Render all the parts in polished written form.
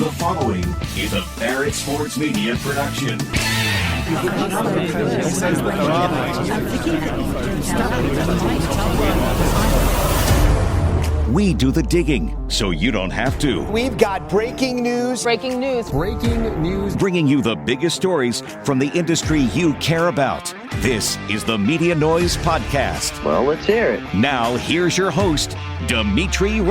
The following is a Barrett Sports Media production. We do the digging, so you don't have to. We've got breaking news. Breaking news. Breaking news. Bringing you the biggest stories from the industry you care about. This is the Media Noise Podcast. Well, let's hear it. Now, here's your host, Demetri.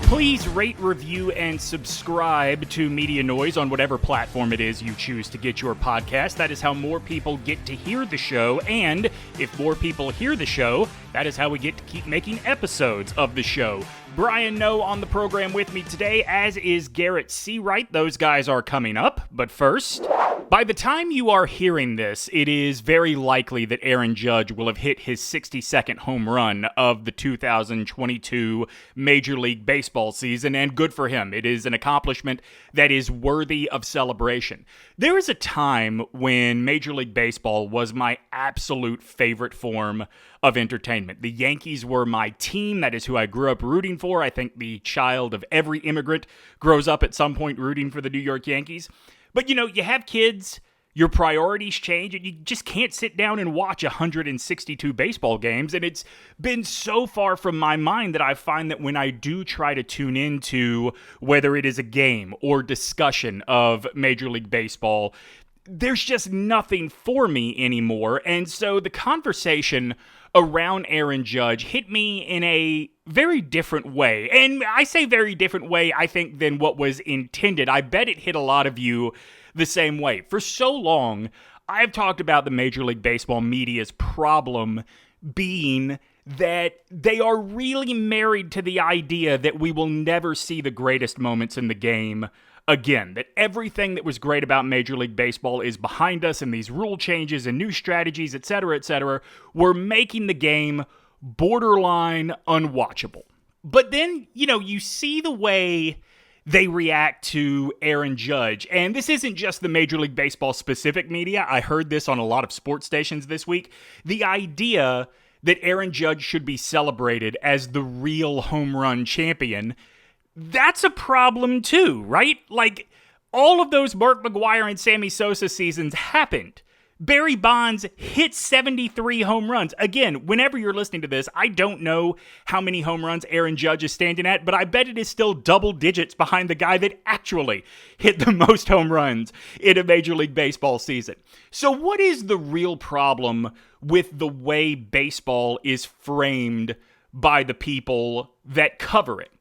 Please rate, review, and subscribe to Media Noise on whatever platform it is you choose to get your podcast. That is how more people get to hear the show, and if more people hear the show, that is how we get to keep making episodes of the show. Brian Noe on the program with me today, as is Garrett Searight. Those guys are coming up, but first, by the time you are hearing this, it is very likely that Aaron Judge will have hit his 62nd home run of the 2022 Major League Baseball season, and good for him. It is an accomplishment that is worthy of celebration. There was a time when Major League Baseball was my absolute favorite form of entertainment. The Yankees were my team. That is who I grew up rooting for. I think the child of every immigrant grows up at some point rooting for the New York Yankees. But, you have kids, your priorities change, and you just can't sit down and watch 162 baseball games. And it's been so far from my mind that I find that when I do try to tune into whether it is a game or discussion of Major League Baseball, there's just nothing for me anymore. And so the conversation around Aaron Judge hit me in a very different way. And I say very different way, I think, than what was intended. I bet it hit a lot of you the same way. For so long, I've talked about the Major League Baseball media's problem being that they are really married to the idea that we will never see the greatest moments in the game again, that everything that was great about Major League Baseball is behind us, and these rule changes and new strategies, et cetera, were making the game borderline unwatchable. But then, you see the way they react to Aaron Judge, and this isn't just the Major League Baseball specific media. I heard this on a lot of sports stations this week. The idea that Aaron Judge should be celebrated as the real home run champion, that's a problem too, right? Like, all of those Mark McGwire and Sammy Sosa seasons happened. Barry Bonds hit 73 home runs. Again, whenever you're listening to this, I don't know how many home runs Aaron Judge is standing at, but I bet it is still double digits behind the guy that actually hit the most home runs in a Major League Baseball season. So what is the real problem with the way baseball is framed by the people that cover it?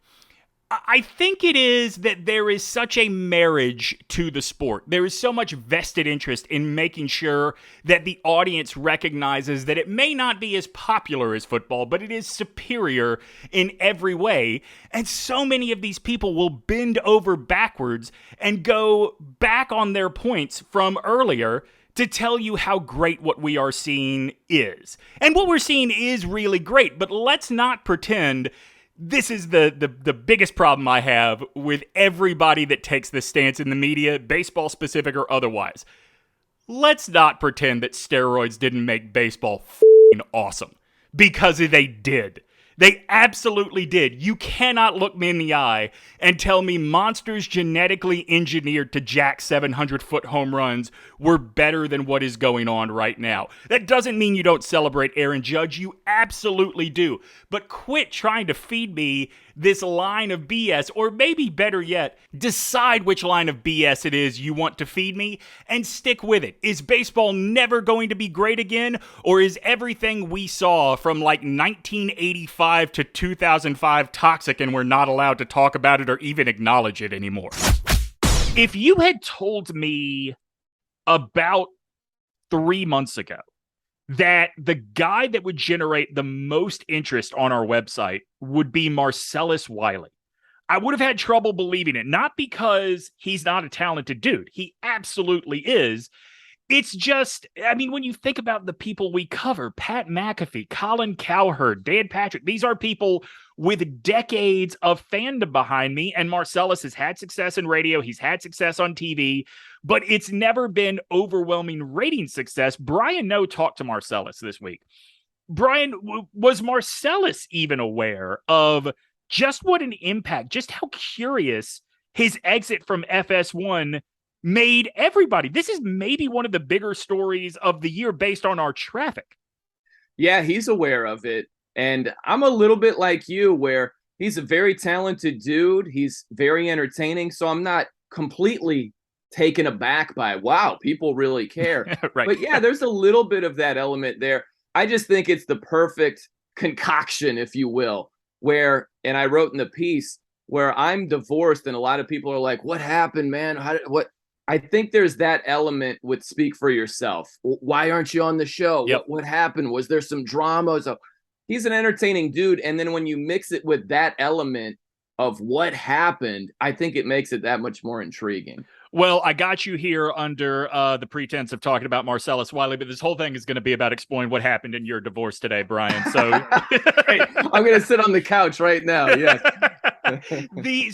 I think it is that there is such a marriage to the sport. There is so much vested interest in making sure that the audience recognizes that it may not be as popular as football, but it is superior in every way. And so many of these people will bend over backwards and go back on their points from earlier to tell you how great what we are seeing is. And what we're seeing is really great, but let's not pretend. This is the biggest problem I have with everybody that takes this stance in the media, baseball specific or otherwise. Let's not pretend that steroids didn't make baseball f***ing awesome, because they did. They absolutely did. You cannot look me in the eye and tell me monsters genetically engineered to jack 700-foot home runs were better than what is going on right now. That doesn't mean you don't celebrate Aaron Judge. You absolutely do. But quit trying to feed me this line of BS, or maybe better yet, decide which line of BS it is you want to feed me and stick with it. Is baseball never going to be great again, or is everything we saw from like 1985 to 2005 toxic and we're not allowed to talk about it or even acknowledge it anymore? If you had told me about 3 months ago that the guy that would generate the most interest on our website would be Marcellus Wiley, I would have had trouble believing it. Not because he's not a talented dude. He absolutely is. It's just, when you think about the people we cover, Pat McAfee, Colin Cowherd, Dan Patrick, these are people with decades of fandom behind me, and Marcellus has had success in radio, he's had success on TV, but it's never been overwhelming rating success. Brian Noe talked to Marcellus this week. Brian, was Marcellus even aware of just what an impact, just how curious his exit from FS1 made everybody. This is maybe one of the bigger stories of the year based on our traffic. Yeah, he's aware of it. And I'm a little bit like you, where he's a very talented dude. He's very entertaining. So I'm not completely taken aback by, wow, people really care. Right. But yeah, there's a little bit of that element there. I just think it's the perfect concoction, if you will, where, and I wrote in the piece, where I'm divorced and a lot of people are like, what happened, man? What? I think there's that element with Speak for Yourself. Why aren't you on the show? Yep. What happened? Was there some drama? So he's an entertaining dude. And then when you mix it with that element of what happened, I think it makes it that much more intriguing. Well, I got you here under the pretense of talking about Marcellus Wiley, but this whole thing is going to be about exploring what happened in your divorce today, Brian. So I'm going to sit on the couch right now. Yes.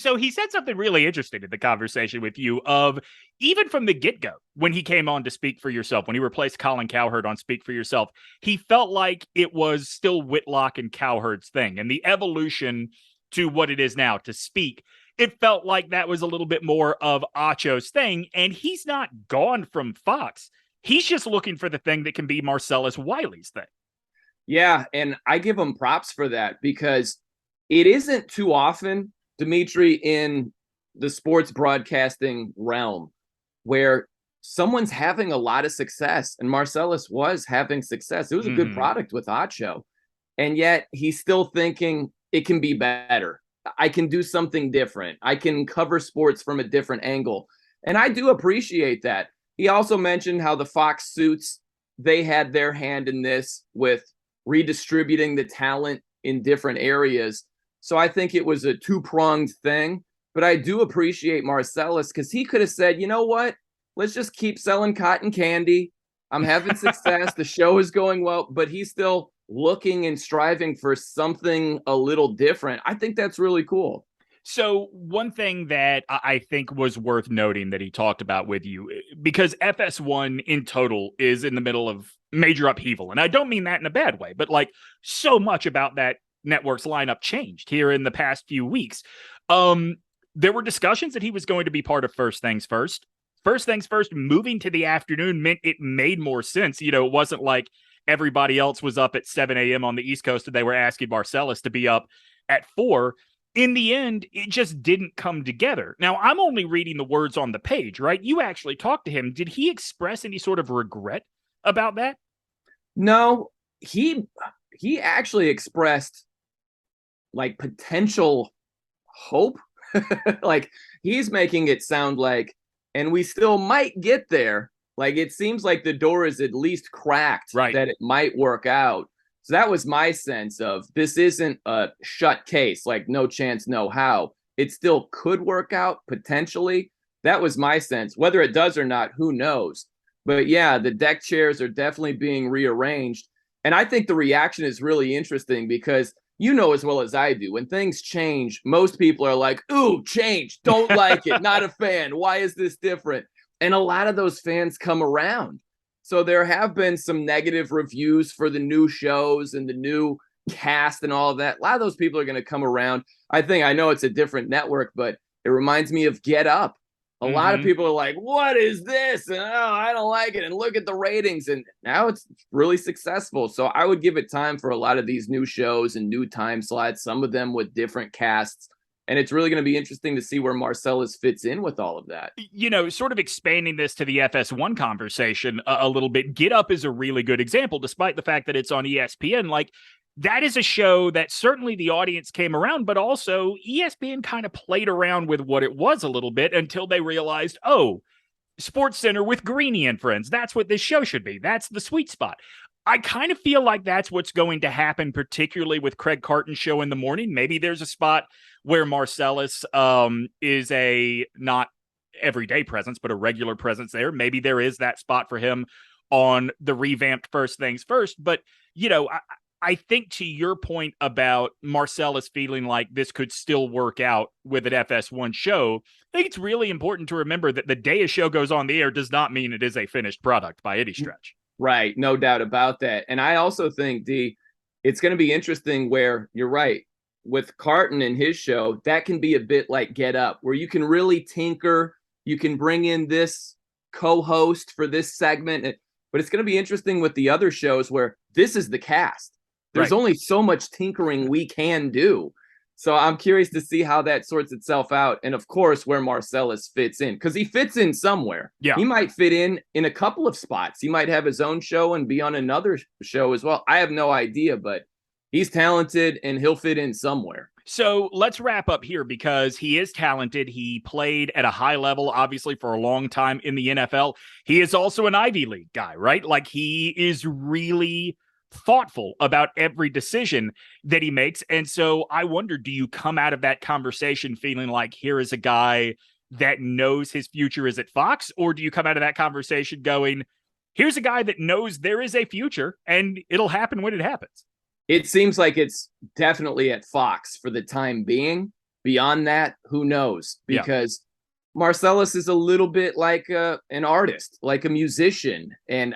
So he said something really interesting in the conversation with you of even from the get-go, when he came on to Speak for Yourself, when he replaced Colin Cowherd on Speak for Yourself, he felt like it was still Whitlock and Cowherd's thing. And the evolution to what it is now, to Speak, it felt like that was a little bit more of Acho's thing. And he's not gone from Fox. He's just looking for the thing that can be Marcellus Wiley's thing. Yeah, and I give him props for that, because it isn't too often, Demetri, in the sports broadcasting realm where someone's having a lot of success, and Marcellus was having success. It was a good product with Acho, and yet he's still thinking it can be better. I can do something different. I can cover sports from a different angle, and I do appreciate that. He also mentioned how the Fox suits, they had their hand in this with redistributing the talent in different areas. So I think it was a two-pronged thing, but I do appreciate Marcellus, because he could have said, you know what, let's just keep selling cotton candy. I'm having success. The show is going well, but he's still looking and striving for something a little different. I think that's really cool. So one thing that I think was worth noting that he talked about with you, because FS1 in total is in the middle of major upheaval. And I don't mean that in a bad way, but like so much about that network's lineup changed here in the past few weeks. There were discussions that he was going to be part of First Things First. First Things First, moving to the afternoon meant it made more sense. You know, it wasn't like everybody else was up at 7 a.m. on the East Coast and they were asking Marcellus to be up at 4. In the end, it just didn't come together. Now, I'm only reading the words on the page, right? You actually talked to him. Did he express any sort of regret about that? No, he actually expressed like potential hope. Like he's making it sound like, and we still might get there. Like it seems like the door is at least cracked, right, that it might work out. So that was my sense of, this isn't a shut case, like no chance, no how. It still could work out potentially. That was my sense. Whether it does or not, who knows? But yeah, the deck chairs are definitely being rearranged. And I think the reaction is really interesting, because you know as well as I do, when things change, most people are like, ooh, change, don't like it, not a fan. Why is this different? And a lot of those fans come around. So there have been some negative reviews for the new shows and the new cast and all of that. A lot of those people are going to come around. I know it's a different network, but it reminds me of Get Up. A lot of people are like, what is this? And I don't like it. And look at the ratings. And now it's really successful. So I would give it time for a lot of these new shows and new time slots, some of them with different casts. And it's really going to be interesting to see where Marcellus fits in with all of that. You know, sort of expanding this to the FS1 conversation a little bit, Get Up is a really good example, despite the fact that it's on ESPN. Like, that is a show that certainly the audience came around, but also ESPN kind of played around with what it was a little bit until they realized, oh, Sports Center with Greeny and Friends, that's what this show should be. That's the sweet spot. I kind of feel like that's what's going to happen, particularly with Craig Carton's show in the morning. Maybe there's a spot where Marcellus is a not everyday presence, but a regular presence there. Maybe there is that spot for him on the revamped First Things First. But, you know, I think to your point about Marcellus feeling like this could still work out with an FS1 show, I think it's really important to remember that the day a show goes on the air does not mean it is a finished product by any stretch. Right. No doubt about that. And I also think, D, it's going to be interesting where you're right. with Carton and his show, that can be a bit like Get Up, where you can really tinker. You can bring in this co-host for this segment, but it's going to be interesting with the other shows where this is the cast. There's only so much tinkering we can do. So I'm curious to see how that sorts itself out. And of course, where Marcellus fits in, because he fits in somewhere. Yeah. He might fit in a couple of spots. He might have his own show and be on another show as well. I have no idea, but he's talented and he'll fit in somewhere. So let's wrap up here because he is talented. He played at a high level, obviously, for a long time in the NFL. He is also an Ivy League guy, right? Like, he is really thoughtful about every decision that he makes. And so I wonder, do you come out of that conversation feeling like here is a guy that knows his future is at Fox? Or do you come out of that conversation going, here's a guy that knows there is a future and it'll happen when it happens? It seems like it's definitely at Fox for the time being. Beyond that, who knows? Because Marcellus is a little bit like an artist, like a musician. And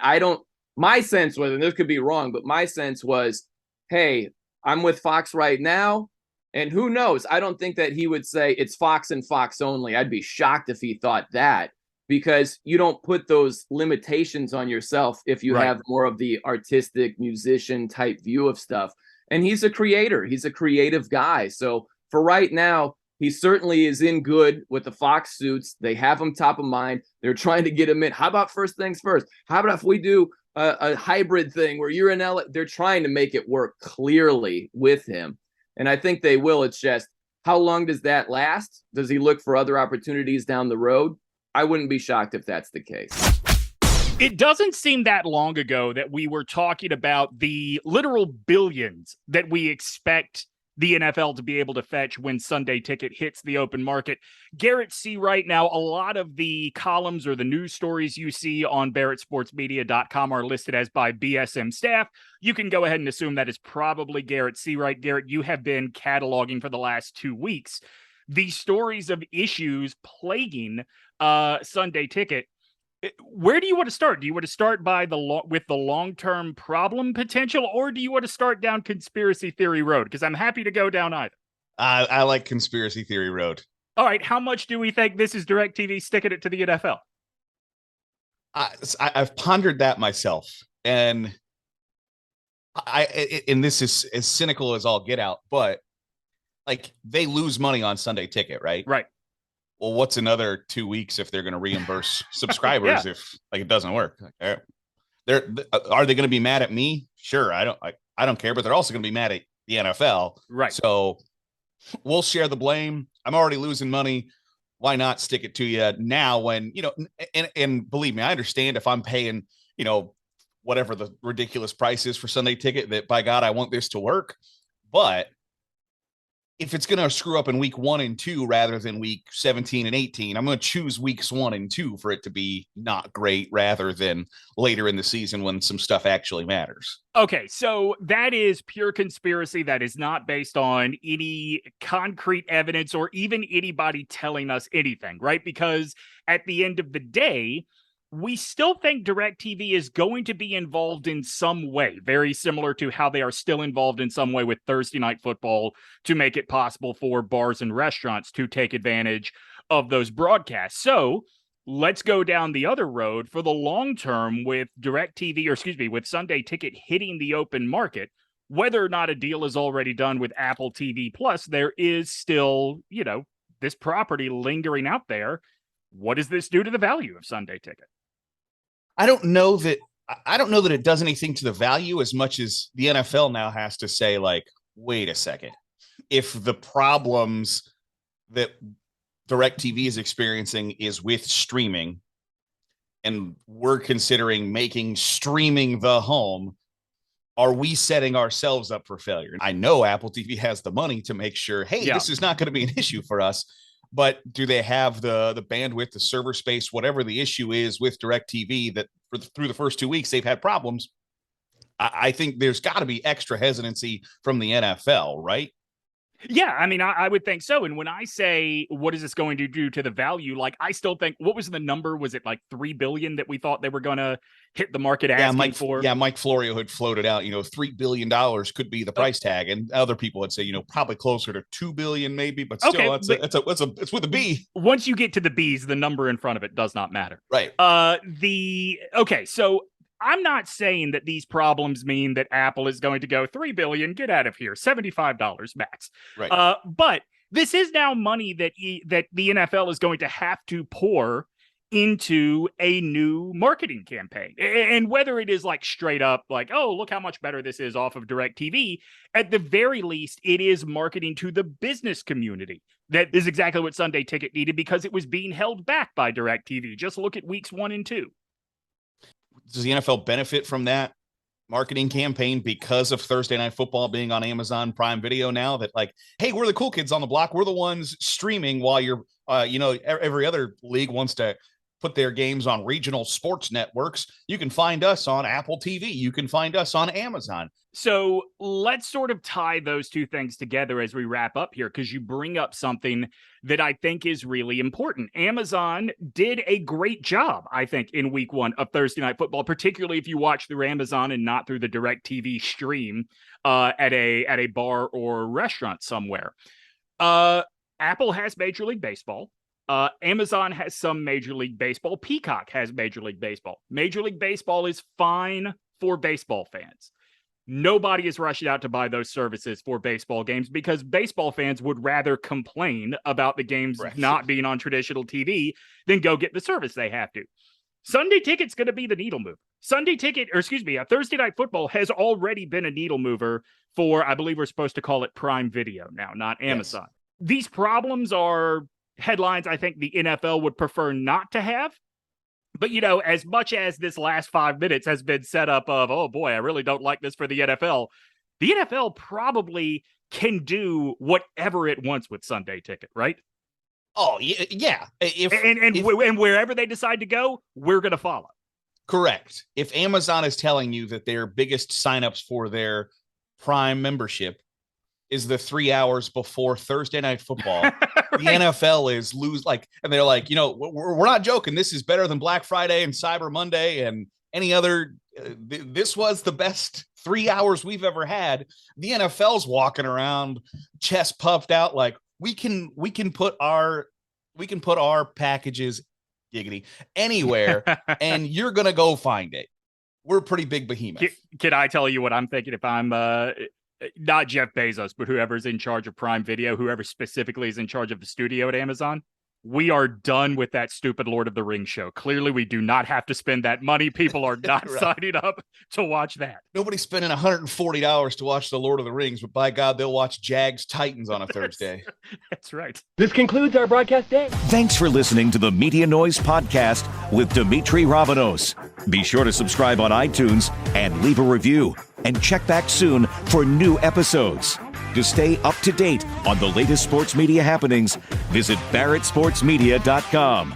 my sense was, and this could be wrong, but my sense was, hey, I'm with Fox right now. And who knows? I don't think that he would say it's Fox and Fox only. I'd be shocked if he thought that, because you don't put those limitations on yourself if you have more of the artistic musician type view of stuff. And he's a creator. He's a creative guy. So for right now, he certainly is in good with the Fox suits. They have him top of mind. They're trying to get him in. How about first things first? How about if we do a hybrid thing where you're in LA? They're trying to make it work clearly with him. And I think they will. It's just, how long does that last? Does he look for other opportunities down the road? I wouldn't be shocked if that's the case. It doesn't seem that long ago that we were talking about the literal billions that we expect the NFL to be able to fetch when Sunday Ticket hits the open market. Garrett Searight, now a lot of the columns or the news stories you see on barrettsportsmedia.com are listed as by BSM staff. You can go ahead and assume that is probably Garrett Searight. Garrett, you have been cataloging for the last 2 weeks the stories of issues plaguing Sunday Ticket. Where do you want to start? Do you want to start by with the long-term problem potential, or do you want to start down conspiracy theory road? Because I'm happy to go down either. I like conspiracy theory road. All right. How much do we think this is DirecTV sticking it to the NFL? I've pondered that myself, and and this is as cynical as all get out, but like, they lose money on Sunday Ticket, right? Right. Well, what's another 2 weeks if they're going to reimburse subscribers if like it doesn't work? Are they going to be mad at me? Sure, I don't care, but they're also going to be mad at the NFL, right? So we'll share the blame. I'm already losing money. Why not stick it to you now? When and believe me, I understand if I'm paying whatever the ridiculous price is for Sunday Ticket, that by God I want this to work, but if it's going to screw up in week 1 and 2 rather than week 17 and 18, I'm going to choose weeks 1 and 2 for it to be not great rather than later in the season when some stuff actually matters. Okay, so that is pure conspiracy. That is not based on any concrete evidence or even anybody telling us anything, right? Because at the end of the day, we still think DirecTV is going to be involved in some way, very similar to how they are still involved in some way with Thursday Night Football to make it possible for bars and restaurants to take advantage of those broadcasts. So let's go down the other road for the long term with with Sunday Ticket hitting the open market. Whether or not a deal is already done with Apple TV Plus, there is still, this property lingering out there. What does this do to the value of Sunday Ticket? I don't know that it does anything to the value as much as the NFL now has to say, like, wait a second. If the problems that DirecTV is experiencing is with streaming, and we're considering making streaming the home, are we setting ourselves up for failure? I know Apple TV has the money to make sure, this is not going to be an issue for us. But do they have the bandwidth, the server space, whatever the issue is with DirecTV that through the first 2 weeks they've had problems? I think there's got to be extra hesitancy from the NFL, right? Yeah, I mean, I would think so. And when I say, what is this going to do to the value? Like, I still think, what was the number? Was it like $3 billion that we thought they were going to hit the market asking for? Yeah, Mike Florio had floated out, $3 billion could be the price tag. And other people would say, probably closer to $2 billion maybe, but still, it's with a B. Once you get to the B's, the number in front of it does not matter. Right. So I'm not saying that these problems mean that Apple is going to go $3 billion, get out of here, $75 max. Right. But this is now money that the NFL is going to have to pour into a new marketing campaign. And whether it is like straight up like, oh, look how much better this is off of DirecTV, at the very least, it is marketing to the business community. That is exactly what Sunday Ticket needed because it was being held back by DirecTV. Just look at weeks 1 and 2. Does the NFL benefit from that marketing campaign because of Thursday Night Football being on Amazon Prime Video now? That like, hey, we're the cool kids on the block. We're the ones streaming while you're, every other league wants to put their games on regional sports networks. You can find us on Apple TV. You can find us on Amazon. So let's sort of tie those two things together as we wrap up here, because you bring up something that I think is really important. Amazon did a great job, I think, in week 1 of Thursday Night Football, particularly if you watch through Amazon and not through the DirecTV stream at a bar or restaurant somewhere. Apple has Major League Baseball. Amazon has some Major League Baseball. Peacock has Major League Baseball. Major League Baseball is fine for baseball fans. Nobody is rushing out to buy those services for baseball games because baseball fans would rather complain about the games not being on traditional TV than go get the service they have to. Sunday Ticket's going to be the needle mover. Thursday Night Football has already been a needle mover for, I believe we're supposed to call it Prime Video now, not Amazon. Yes. These problems are headlines I think the NFL would prefer not to have. But, as much as this last 5 minutes has been set up of, oh, boy, I really don't like this for the NFL probably can do whatever it wants with Sunday Ticket, right? Oh, yeah. And wherever they decide to go, we're going to follow. Correct. If Amazon is telling you that their biggest signups for their Prime membership is the 3 hours before Thursday Night Football, right. The NFL is and they're like, we're not joking. This is better than Black Friday and Cyber Monday and any other. This was the best 3 hours we've ever had. The NFL's walking around, chest puffed out, like we can put our packages, giggity, anywhere, and you're gonna go find it. We're a pretty big behemoth. Can I tell you what I'm thinking if I'm not Jeff Bezos, but whoever's in charge of Prime Video, whoever specifically is in charge of the studio at Amazon? We are done with that stupid Lord of the Rings show. Clearly, we do not have to spend that money. People are not signing up to watch that. Nobody's spending $140 to watch the Lord of the Rings, but by God, they'll watch Jags Titans on a Thursday. That's right. This concludes our broadcast day. Thanks for listening to the Media Noise Podcast with Demetri Ravanos. Be sure to subscribe on iTunes and leave a review. And check back soon for new episodes. To stay up to date on the latest sports media happenings, visit barrettsportsmedia.com.